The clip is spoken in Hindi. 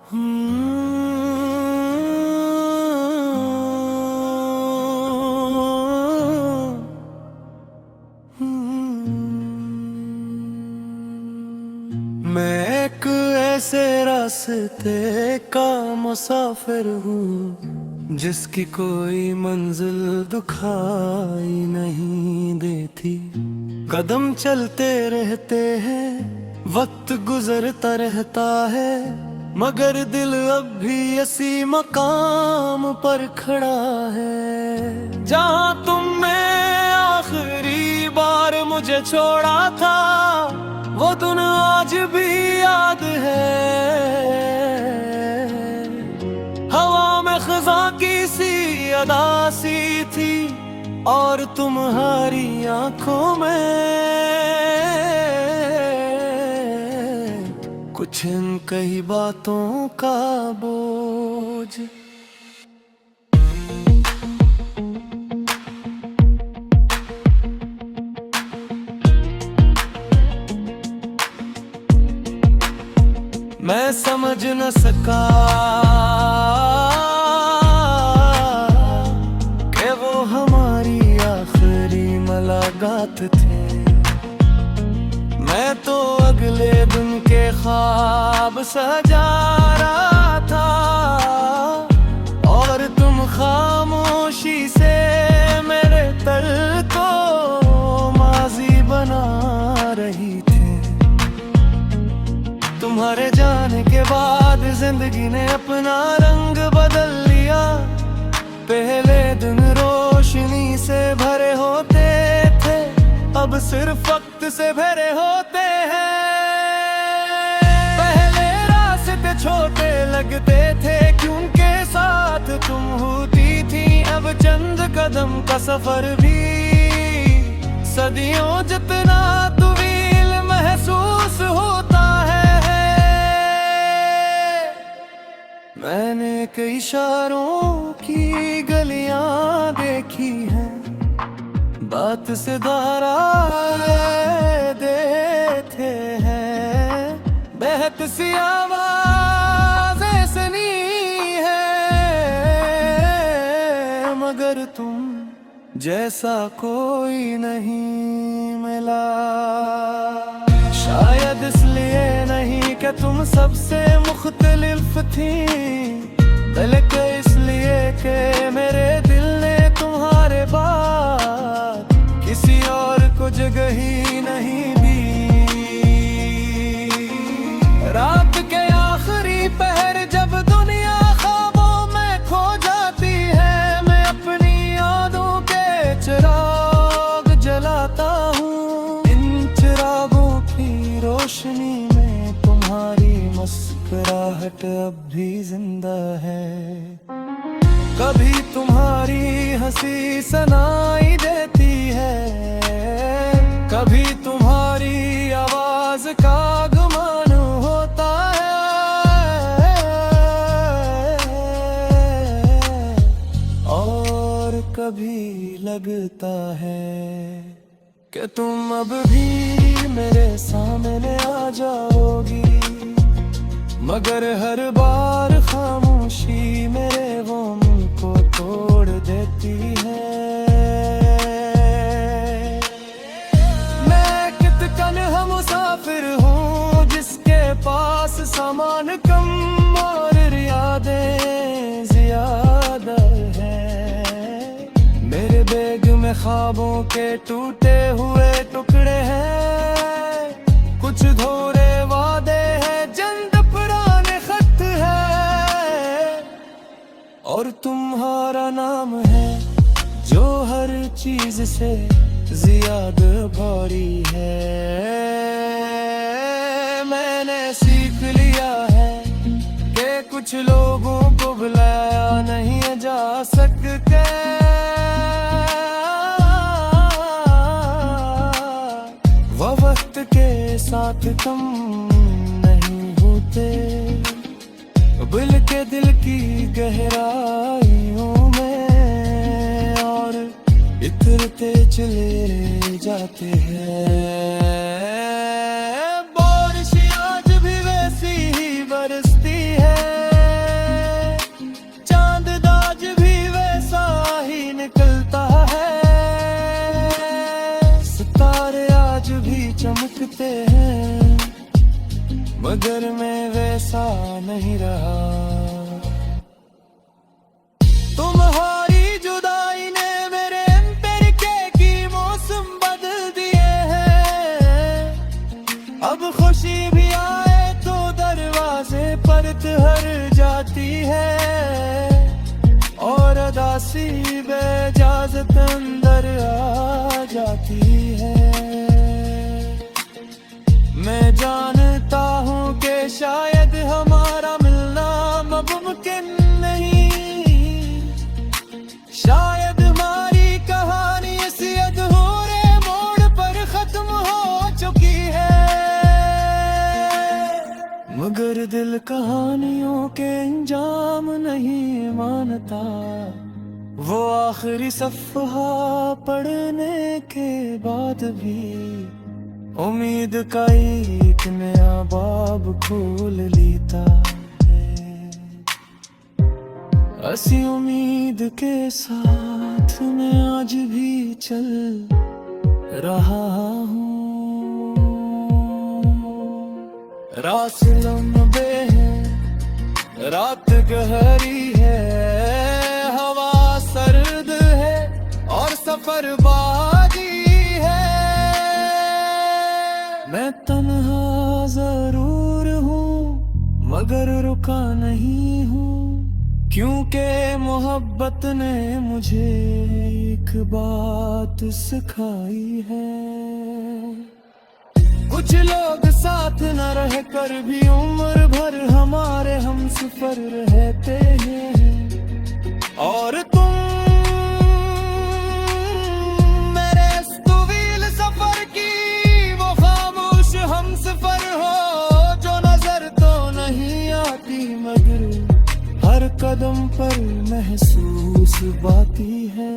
मैं एक ऐसे रास्ते का मुसाफिर हूँ जिसकी कोई मंजिल दुखाई नहीं देती। कदम चलते रहते हैं, वक्त गुजरता रहता है, मगर दिल अब भी इसी मकाम पर खड़ा है। जहाँ तुमने आखिरी बार मुझे छोड़ा था, वो दिन आज भी याद है। हवा में खज़ां की सी अदा सी थी, और तुम्हारी आंखों में कुछ इन कई बातों का बोझ। मैं समझ न सका कि वो हमारी आखिरी मुलाकात थे। मैं तो अगले दिन के ख्वाब सजा रहा था, और तुम खामोशी से मेरे तल को माजी बना रही थी। तुम्हारे जाने के बाद जिंदगी ने अपना रंग बदल लिया। पहले दिन रोशनी से भरे होते थे, अब सिर्फ वक्त से भरे होते हैं। पहले रास्ते छोटे लगते थे क्योंकि साथ तुम होती थी, अब चंद कदम का सफर भी सदियों जितना तवील महसूस होता है। मैंने कई इशारों की गलियां देखी हैं, बात से धारा देते हैं, बहत सी आवाज़ें सुनी है, मगर तुम जैसा कोई नहीं मिला। शायद इसलिए नहीं कि तुम सबसे मुख्तलिफ थी, बल्कि इसलिए कि मेरे दिल ने तुम्हारे बाद किसी और को जगह ही नहीं दी। रात के आखिरी पहर जब दुनिया ख्वाबों में खो जाती है, मैं अपनी यादों के चिराग जलाता हूँ। इन चिरागों की रोशनी में तुम्हारी मुस्कुराहट अब भी जिंदा है। कभी तुम्हारी हंसी सुनाई देती है, कभी तुम्हारी आवाज का गुमान होता है, और कभी लगता है कि तुम अब भी मेरे सामने आ जाओगी, मगर हर बार खामोशी मेरे गम को तोड़ देती है। मैं कितना मुसाफिर हूँ जिसके पास सामान कम और यादें ज्यादा है। मेरे बैग में ख्वाबों के टूटे हुए टुकड़े हैं, कुछ धोरे वादे हैं, चंद पुराने खत है, और तुम्हारा नाम है जो हर चीज से ज्यादा भारी है। मैंने सीख लिया है कि कुछ लोगों को बुलाया नहीं जा सकते, वो वक्त के साथ तुम नहीं होते, बल्कि दिल की गहराइयों में और इतरते चले जाते हैं। बारिश आज भी वैसी ही बरसती है, चमकते हैं, मगर मैं वैसा नहीं रहा। तुम्हारी जुदाई ने मेरे तरीके की मौसम बदल दिए हैं। अब खुशी भी आए तो दरवाजे पर ठहर जाती है, और उदासी बेइजाजत अंदर आ जाती है। मैं जानता हूँ कि शायद हमारा मिलना मुमकिन नहीं, शायद हमारी कहानी इसी अधूरे मोड़ पर खत्म हो चुकी है। मगर दिल कहानियों के अंजाम नहीं मानता, वो आखिरी सफ़हा पढ़ने के बाद भी उम्मीद का एक नया बाब खोल लेता है। ऐसी उम्मीद के साथ मैं आज भी चल रहा हूँ। रात लंबे हैं, रात गहरी है, हवा सर्द है और सफर बाजी है। मैं तन्हा जरूर हूँ मगर रुका नहीं हूँ, क्योंकि मोहब्बत ने मुझे एक बात सिखाई है। कुछ लोग साथ न रह कर भी उम्र भर हमारे हमसफर रहते हैं, और तुम मेरे इस तवील सफर की वो खामोश हमसफर हो, जो नजर तो नहीं आती मगर हर कदम पर महसूस बाती है।